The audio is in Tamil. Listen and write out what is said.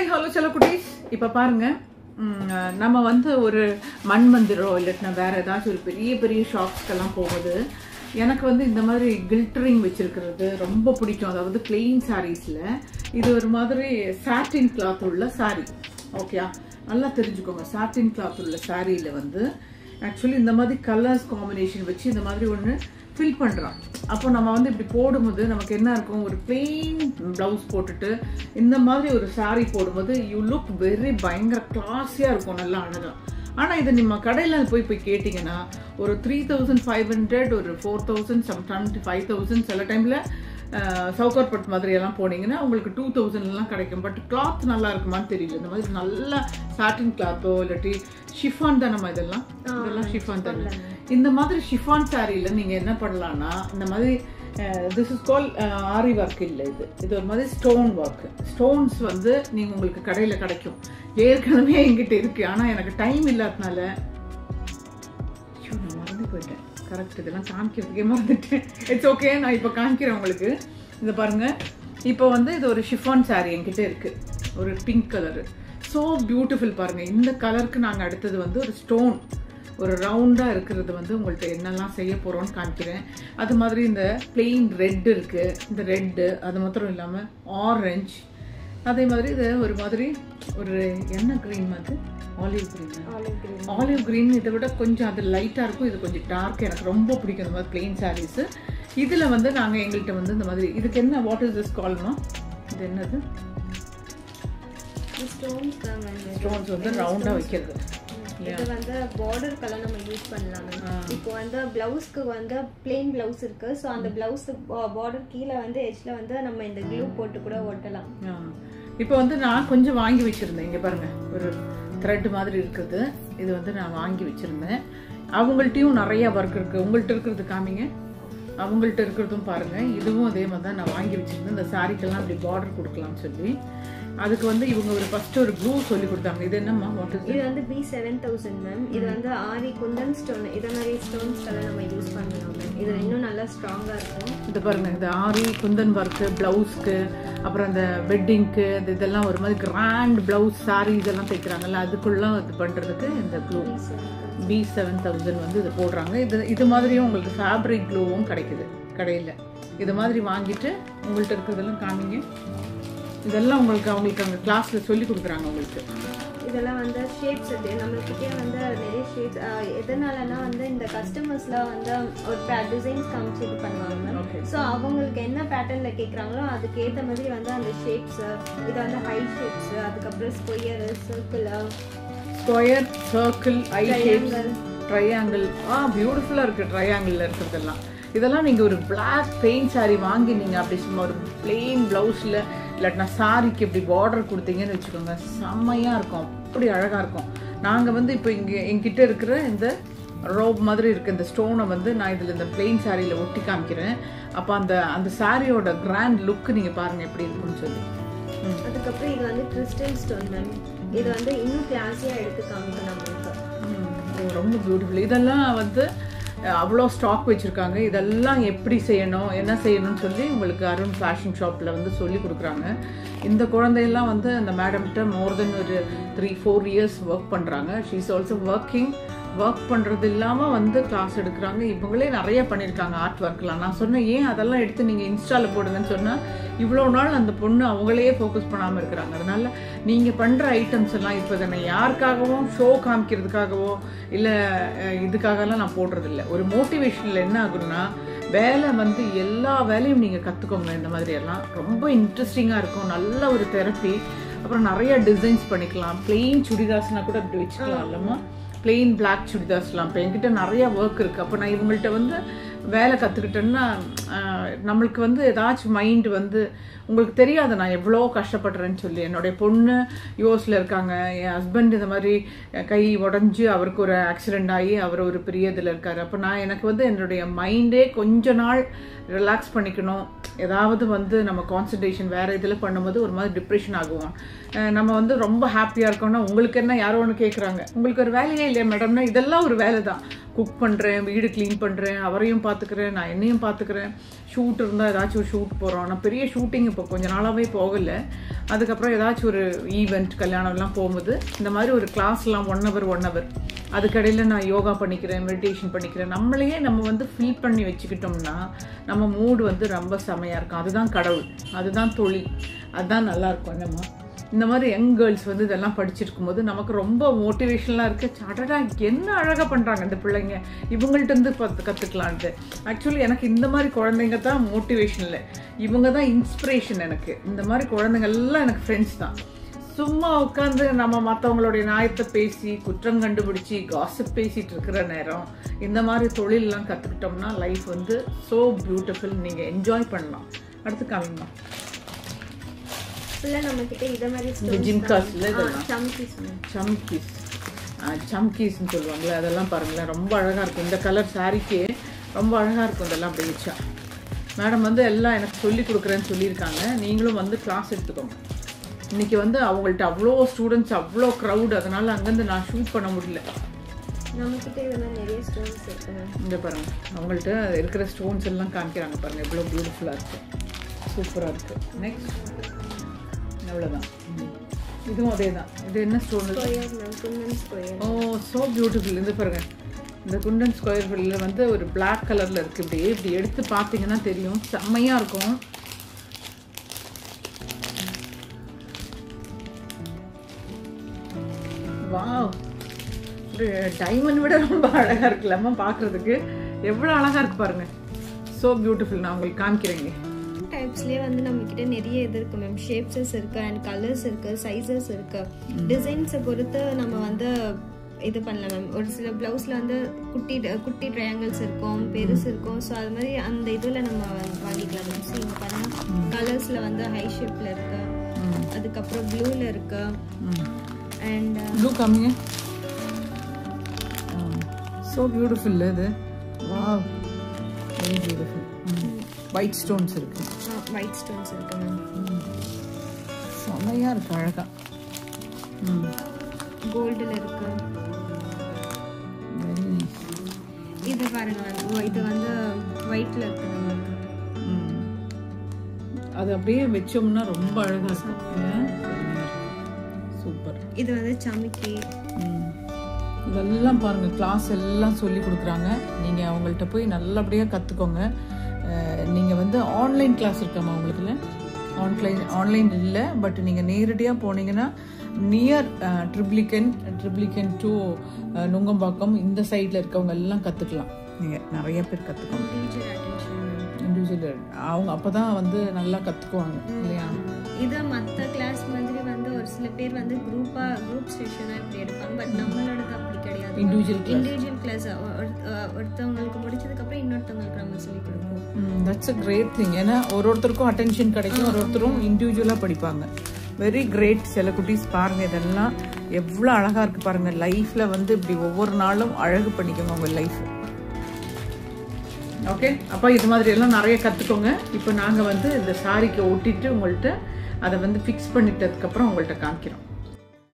ஹாய் ஹலோ செல்ல குட்டீஸ். இப்போ பாருங்க, நம்ம வந்து ஒரு மண் மந்திரம் இல்லைன்னா வேற ஏதாச்சும் ஒரு பெரிய பெரிய ஷாப்ஸ்க்கெல்லாம் போகுது. எனக்கு வந்து இந்த மாதிரி கில்டரிங் வச்சிருக்கிறது ரொம்ப பிடிக்கும். அதாவது பிளெயின் சாரீஸில் இது ஒரு மாதிரி சாட்டின் கிளாத் உள்ள சாரீ. ஓகே, நல்லா தெரிஞ்சுக்கோங்க. சாட்டின் கிளாத் உள்ள சாரியில் வந்து ஆக்சுவலி இந்த மாதிரி கலர்ஸ் காம்பினேஷன் வச்சு இந்த மாதிரி ஒன்று ஃபில் பண்ணுறோம். அப்போ நம்ம வந்து இப்படி போடும்போது நமக்கு என்ன இருக்கும், ஒரு பிளெயின் ப்ளவுஸ் போட்டுட்டு இந்த மாதிரி ஒரு சாரீ போடும்போது யூ லுக் வெரி பயங்கர கிளாஸியாக இருக்கும், நல்லா அழகாக. ஆனால் இதை நம்ம கடையில் போய் கேட்டிங்கன்னா ஒரு 3500, ஒரு 4000, சம்டைம்ஸ் 5000, சில டைமில் சவுகார்பட் மாதிரி எல்லாம் போனீங்கன்னா உங்களுக்கு 2000 கிடைக்கும். பட் கிளாத் நல்லா இருக்குமான்னு தெரியல. இந்த மாதிரி நல்ல சாட்டின் கிளாத்தோ இல்லாட்டி ஷிஃபான் தான். நம்ம இதெல்லாம் ஷிஃபான் தானே. இந்த மாதிரி ஷிஃபான் சாரியில் நீங்கள் என்ன பண்ணலான்னா, இந்த மாதிரி this is call aari work. இல்லை, இது ஒரு மாதிரி ஸ்டோன் ஒர்க். ஸ்டோன்ஸ் வந்து நீங்கள் உங்களுக்கு கடையில் கிடைக்கும். ஏற்கனவே எங்கிட்ட இருக்கு, ஆனால் எனக்கு டைம் இல்லாதனால நான் மறந்து போயிட்டேன். கரெக்ட், இதெல்லாம் காமிக்கிறதுக்கே மறந்துட்டேன். இட்ஸ் ஓகே, நான் இப்போ காமிக்கிறேன் உங்களுக்கு. இதை பாருங்க. இப்போ வந்து இது ஒரு ஷிஃபான் சாரி என்கிட்ட இருக்கு, ஒரு பிங்க் கலரு. ஸோ பியூட்டிஃபுல் பாருங்க. இந்த கலருக்கு நாங்கள் அடுத்தது வந்து ஒரு ஸ்டோன், ஒரு ரவுண்டாக இருக்கிறது வந்து உங்கள்கிட்ட என்னெல்லாம் செய்ய போகிறோன்னு காமிக்கிறேன். அது மாதிரி இந்த பிளெயின் ரெட் இருக்குது, இந்த ரெட்டு அது மாத்திரம் இல்லாமல் ஆரஞ்சு, அதே மாதிரி இது ஒரு மாதிரி ஒரு என்ன க்ரீன் வந்து ஆலிவ் க்ரீன். ஆலிவ் க்ரீன் இதை விட கொஞ்சம் அது லைட்டாக இருக்கும், இது கொஞ்சம் டார்க். எனக்கு ரொம்ப பிடிக்கும் இந்த மாதிரி பிளெயின் சாரீஸு. இதில் வந்து நாங்கள் எங்கள்கிட்ட வந்து இந்த மாதிரி இதுக்கு என்ன, வாட் இஸ் திஸ் கால்னா, இது என்னது, ஸ்டோன்ஸ் வந்து ரவுண்டாக வைக்கிறது. இது வந்து பார்டர் கலர் நம்ம யூஸ் பண்ணலாம். இப்போ வந்து பிளவுஸ்க்கு வந்து பிளெயின் பிளவுஸ் இருக்கு. ஸோ அந்த பிளவுஸ் பார்டர் கீழே வந்து எட்ஜ்ல வந்து நம்ம இந்த க்ளூ போட்டு கூட ஒட்டலாம். இப்போ வந்து நான் கொஞ்சம் வாங்கி வச்சிருந்தேன். இங்கே பாருங்க, ஒரு த்ரெட் மாதிரி இருக்குது. இது வந்து நான் வாங்கி வச்சிருந்தேன். அவங்கள்ட்டையும் நிறைய ஒர்க் இருக்கு. உங்கள்கிட்ட இருக்கிறது காமிங்க, அவங்கள்ட்ட இருக்கிறதும் பாருங்க. இதுவும் அதே மாதிரி தான் நான் வாங்கி வச்சிருந்தேன். இந்த சாரிக்கெல்லாம் அப்படி பார்டர் கொடுக்கலாம்னு சொல்லி. அதுக்கு வந்து இவங்க ஒரு ஃபர்ஸ்ட் ஒரு க்ளூ சொல்லி கொடுத்தாங்க. இது என்னம்மா, வாட் இஸ் இது வந்து B7000 மேம். இது வந்து ஆரி குந்தன் ஸ்டோன், இத மாதிரி ஸ்டோன்ஸ் கலர் நம்ம யூஸ் பண்ணலாம் மேம். இது இன்னும் நல்லா ஸ்ட்ராங்கா இருக்கும். இது பாருங்க, இந்த ஆரி குந்தன் ஒர்க் பிளவுஸ்க்கு, அப்புறம் அந்த வெட்டிங்க்கு, இதெல்லாம் ஒரு மாதிரி கிராண்ட் பிளவுஸ் சாரி இதெல்லாம் தைக்கிறாங்கல்ல, அதுக்குள்ள இது பண்றதுக்கு இந்த க்ளூ B7000 வந்து இது போடுறாங்க. இது மாதிரியும் உங்களுக்கு ஃபேப்ரிக் க்ளூவும் கிடைக்குது கடையில். இது மாதிரி வாங்கிட்டு உங்கள்கிட்ட இருக்கிறதெல்லாம் காமிங்க. இதெல்லாம் அவங்களுக்கு அங்கே கிளாஸில் சொல்லி கொடுக்குறாங்க உங்களுக்கு. இதெல்லாம் வந்து ஷேப்ஸ் இருக்கு நம்மளுக்கிட்டே வந்து நிறைய ஷேப்ஸ். எதனாலனா வந்து இந்த கஸ்டமர்ஸ்லாம் வந்து ஒரு டிசைன்ஸ் காமிச்சு இது பண்ணுவாங்க. ஸோ அவங்களுக்கு என்ன பேட்டர்னில் கேட்குறாங்களோ அதுக்கு ஏற்ற மாதிரி வந்து அந்த ஷேப்ஸ், இது வந்து ஹை ஷேப்ஸ், அதுக்கப்புறம் ஸ்கொயர், சர்க்கிள், ஐ ஷேப்ஸ், ட்ரையாங்கிள். பியூட்டிஃபுல்லாக இருக்குது ட்ரையாங்கிளில் இருக்கிறதெல்லாம். இதெல்லாம் நீங்கள் ஒரு பிளாக் பெயிண்ட் சாரீ வாங்கி நீங்கள் அப்படி சும்மா ஒரு பிளெயின் ப்ளவுஸில் இல்லாட்டினா சாரிக்கு இப்படி பார்டர் கொடுத்தீங்கன்னு வச்சுக்கோங்க, செம்மையாக இருக்கும், அப்படி அழகாக இருக்கும். நாங்கள் வந்து இப்போ இங்கே என்கிட்ட இருக்கிற இந்த ரோப் மாதிரி இருக்க இந்த ஸ்டோனை வந்து நான் இதில் இந்த பிளெயின் சாரியில் ஒட்டி காமிக்கிறேன். அப்போ அந்த சாரியோட கிராண்ட் லுக்கு நீங்கள் பாருங்கள் எப்படி இருக்குன்னு சொல்லி. அதுக்கப்புறம் இது வந்து கிறிஸ்டல் ஸ்டோன் மேம். இது வந்து இன்னும் கிளாஸியாக எடுத்து காமிக்கணும் நம்மளுக்கு. ரொம்ப பியூட்டிஃபுல். இதெல்லாம் வந்து அவ்வளோ ஸ்டாக் வச்சுருக்காங்க. இதெல்லாம் எப்படி செய்யணும், என்ன செய்யணும்னு சொல்லி உங்களுக்கு அருண் ஃபேஷன் ஷாப்பில் வந்து சொல்லி கொடுக்குறாங்க. இந்த குழந்தையெல்லாம் வந்து அந்த மேடம்கிட்ட மோர் தென் ஒரு 3-4 இயர்ஸ் ஒர்க் பண்ணுறாங்க. ஷீ இஸ் ஆல்சோ ஒர்க் பண்ணுறது இல்லாமல் வந்து கிளாஸ் எடுக்கிறாங்க. இவங்களே நிறைய பண்ணியிருக்காங்க ஆர்ட் ஒர்க்லாம். நான் சொன்னேன், ஏன் அதெல்லாம் எடுத்து நீங்கள் இன்ஸ்டாவில் போடுங்கன்னு சொன்னால் இவ்வளோ நாள் அந்த பொண்ணு அவங்களையே ஃபோக்கஸ் பண்ணாமல் இருக்கிறாங்க. அதனால் நீங்கள் பண்ணுற ஐட்டம்ஸ் எல்லாம் இப்போ தானே யாருக்காகவும் ஷோ காமிக்கிறதுக்காகவோ இல்லை இதுக்காகலாம் நான் போடுறதில்ல. ஒரு மோட்டிவேஷனில் என்ன ஆகுன்னா, வேலை வந்து எல்லா வேலையும் நீங்கள் கற்றுக்கோங்க. இந்த மாதிரி எல்லாம் ரொம்ப இன்ட்ரெஸ்டிங்காக இருக்கும். நல்ல ஒரு தெரப்பி. அப்புறம் நிறைய டிசைன்ஸ் பண்ணிக்கலாம். பிளெயின் சுடிதார்ஸ்னால் கூட இப்படி வச்சுக்கலாம் இல்லைம்மா, பிளெயின் பிளாக் சுடிதார்ஸ்லாம். இப்போ என்கிட்ட நிறையா ஒர்க் இருக்குது. அப்போ நான் இவங்கள்ட்ட வந்து வேலை கற்றுக்கிட்டேன்னா நம்மளுக்கு வந்து ஏதாச்சும் மைண்ட் வந்து உங்களுக்கு தெரியாது நான் எவ்வளோ கஷ்டப்படுறேன்னு சொல்லி. என்னுடைய பொண்ணு யூஎஸில் இருக்காங்க, என் ஹஸ்பண்ட் இந்த மாதிரி கை உடஞ்சி அவருக்கு ஒரு ஆக்சிடெண்ட் ஆகி அவர் ஒரு பெரிய இதில் இருக்கார். அப்போ எனக்கு வந்து என்னுடைய மைண்டே கொஞ்ச நாள் ரிலாக்ஸ் பண்ணிக்கணும், ஏதாவது வந்து நம்ம கான்சன்ட்ரேஷன் வேறு இதில் பண்ணும்போது ஒரு மாதிரி டிப்ரெஷன் ஆகுவோம். நம்ம வந்து ரொம்ப ஹாப்பியாக இருக்கோம்னா உங்களுக்கு என்ன யாரோ ஒன்று கேட்குறாங்க, உங்களுக்கு ஒரு வேலையே இல்லையா மேடம்னா, இதெல்லாம் ஒரு வேலை தான். குக் பண்ணுறேன், வீடு க்ளீன் பண்ணுறேன், அவரையும் பார்த்துக்கிறேன், நான் என்னையும் பார்த்துக்கிறேன். ஷூட் இருந்தால் ஏதாச்சும் ஒரு ஷூட் போகிறோம். நான் பெரிய ஷூட்டிங் இப்போ கொஞ்சம் நாளாகவே போகலை. அதுக்கப்புறம் ஏதாச்சும் ஒரு ஈவெண்ட் கல்யாணம்லாம் போகும்போது இந்த மாதிரி ஒரு கிளாஸ்லாம் 1 hour அதுக்கடையில் நான் யோகா பண்ணிக்கிறேன், மெடிடேஷன் பண்ணிக்கிறேன். நம்மளையே நம்ம வந்து ஃபில் பண்ணி வச்சுக்கிட்டோம்னா நம்ம மூடு வந்து ரொம்ப செமையாக இருக்கும். அதுதான் கடவுள், அதுதான் தொழில், அதுதான் நல்லாயிருக்கும். என்னம்மா இந்த மாதிரி யங் கேர்ள்ஸ் வந்து இதெல்லாம் படிச்சிருக்கும் போது நமக்கு ரொம்ப மோட்டிவேஷனலாக இருக்குது. சாட்டடா என்ன அழகாக பண்ணுறாங்க இந்த பிள்ளைங்க, இவங்கள்ட்டேருந்து கற்றுக்கலான்ட்டு. ஆக்சுவலி எனக்கு இந்த மாதிரி குழந்தைங்க தான் மோட்டிவேஷன் இல்லை, இவங்க தான் இன்ஸ்பிரேஷன். எனக்கு இந்த மாதிரி குழந்தைங்கள்லாம் எனக்கு ஃப்ரெண்ட்ஸ் தான். சும்மா உட்காந்து நம்ம மற்றவங்களுடைய நியாயத்தை பேசி குற்றம் கண்டுபிடிச்சி காசிப் பேசிகிட்டு இருக்கிற நேரம் இந்த மாதிரி தொழிலெலாம் கற்றுக்கிட்டோம்னா லைஃப் வந்து ஸோ பியூட்டிஃபுல். நீங்கள் என்ஜாய் பண்ணலாம். அடுத்து காமிங்கம்மா. நம்மக்கிட்ட இதை மாதிரி ஜிம்காஸில் இதெல்லாம் சம்கீஸ்ன்னு சொல்லுவாங்களே, அதெல்லாம் பாருங்களேன் ரொம்ப அழகாக இருக்கும். இந்த கலர் சாரிக்கே ரொம்ப அழகாக இருக்கும். இதெல்லாம் அப்படி வச்சா மேடம் வந்து எல்லாம் எனக்கு சொல்லி கொடுக்குறேன்னு சொல்லியிருக்காங்க. நீங்களும் வந்து கிளாஸ் எடுத்துக்கோங்க. இன்றைக்கி வந்து அவங்கள்ட்ட அவ்வளோ ஸ்டூடெண்ட்ஸ், அவ்வளோ க்ரௌட், அதனால் அங்கேருந்து நான் ஷூட் பண்ண முடியல. நம்மக்கிட்ட இதெல்லாம் நிறைய ஸ்டோன்ஸ் இருக்குங்க. இங்கே பாருங்கள், அவங்கள்ட்ட இருக்கிற ஸ்டோன்ஸ் எல்லாம் காமிக்கிறாங்க பாருங்கள், எவ்வளோ பியூட்டிஃபுல்லாக இருக்குது, சூப்பராக இருக்குது. நெக்ஸ்ட் அவ்வளோதான். இதுவும் அதே தான். இது என்ன ஸ்டோன்? ஓ ஸோ பியூட்டிஃபுல். இது பாருங்கள், இந்த குண்டன் ஸ்கொயர் வந்து ஒரு பிளாக் கலரில் இருக்குது. இப்படி எடுத்து பார்த்தீங்கன்னா தெரியும், செம்மையாக இருக்கும். வாவ், ஒரு டைமண்ட் விட ரொம்ப அழகாக இருக்குல்லம்மா பார்க்குறதுக்கு. எவ்வளோ அழகாக இருக்குது பாருங்கள், ஸோ பியூட்டிஃபுல். நான் உங்களுக்கு காமிக்கிறேங்க. டைப்ஸ்லேயே வந்து நம்மக்கிட்ட நிறைய இது இருக்குது மேம். ஷேப்ஸஸ் இருக்குது அண்ட் கலர்ஸ் இருக்குது, சைஸஸ் இருக்குது. டிசைன்ஸை பொறுத்து நம்ம வந்து இது பண்ணலாம் மேம். ஒரு சில ப்ளவுஸில் வந்து குட்டி ட்ரையாங்கிள்ஸ் இருக்கும், பெருசு இருக்கும். ஸோ அது மாதிரி அந்த இதில் நம்ம வாங்கிக்கலாம் மேம். ஸோ இங்கே பார்த்தீங்கன்னா கலர்ஸில் வந்து ஹை ஷேப்பில் இருக்குது, அதுக்கப்புறம் ப்ளூவில் இருக்குது. அண்ட் ப்ளூ காமிங்க. So beautiful. இது wow, very beautiful. White stones இருக்குது. ஒயிட் ஸ்டோன்ஸ் இருக்கு மேம். செம்மையாக இருக்குது, அழகாக. கோல்டில் இருக்கு. Very nice. இது பாருங்க மேம், இது வந்து ஒயிட்டில் இருக்குது மேம். அது அப்படியே வச்சோம்னா ரொம்ப அழகாக இருக்கும். சூப்பர். இது வந்து சமிக்கி. இதெல்லாம் பாருங்கள், கிளாஸ் எல்லாம் சொல்லி கொடுக்குறாங்க. நீங்கள் அவங்கள்ட்ட போய் நல்லபடியாக கற்றுக்கோங்க. நீங்கள் வந்து ஆன்லைன் கிளாஸ் இருக்காமா உங்களுக்கு? இல்லை ஆன்லைன் இல்லை, பட் நீங்கள் நேரடியாக போனீங்கன்னா நியர் ட்ரிப்ளிகன் டு நுங்கம்பாக்கம் இந்த சைடில் இருக்கவங்க எல்லாம் கற்றுக்கலாம். நீங்கள் நிறைய பேர் கற்றுக்கோங்க. இண்டிவிஜுவல் அவங்க அப்போ தான் வந்து நல்லா கற்றுக்குவாங்க இல்லையா? இது மற்ற கிளாஸ் மாதிரி வந்து ஒரு சில பேர் வந்து குரூப் செஷனாக இப்படி எடுப்பாங்க. பட் நம்மளோடது அப்படி கிடையாது. இண்டிவிஜுவல் கிளாஸ் ஒருத்தவங்களுக்கு முடிச்சதுக்கப்புறம் இன்னொருத்தவங்களுக்கு நம்ம சொல்லிக் கொடுப்போம். That's a great thing. ஏன்னா ஒருத்தருக்கும் அட்டென்ஷன் கிடைக்கும், ஒருத்தரும் இண்டிவிஜுவலாக படிப்பாங்க. Very great. சில குட்டீஸ் பாருங்கள், இதெல்லாம் எவ்வளோ அழகாக இருக்குது பாருங்கள். லைஃப்பில் வந்து இப்படி ஒவ்வொரு நாளும் அழகு பண்ணிக்கோங்க உங்கள் லைஃப். ஓகே, அப்போ இது மாதிரி எல்லாம் நிறைய கற்றுக்கோங்க. இப்போ நாங்கள் வந்து இந்த சாரிக்கு ஒட்டிட்டு உங்கள்கிட்ட அதை வந்து ஃபிக்ஸ் பண்ணிட்டதுக்கப்புறம் உங்கள்கிட்ட காமிக்கிறோம்.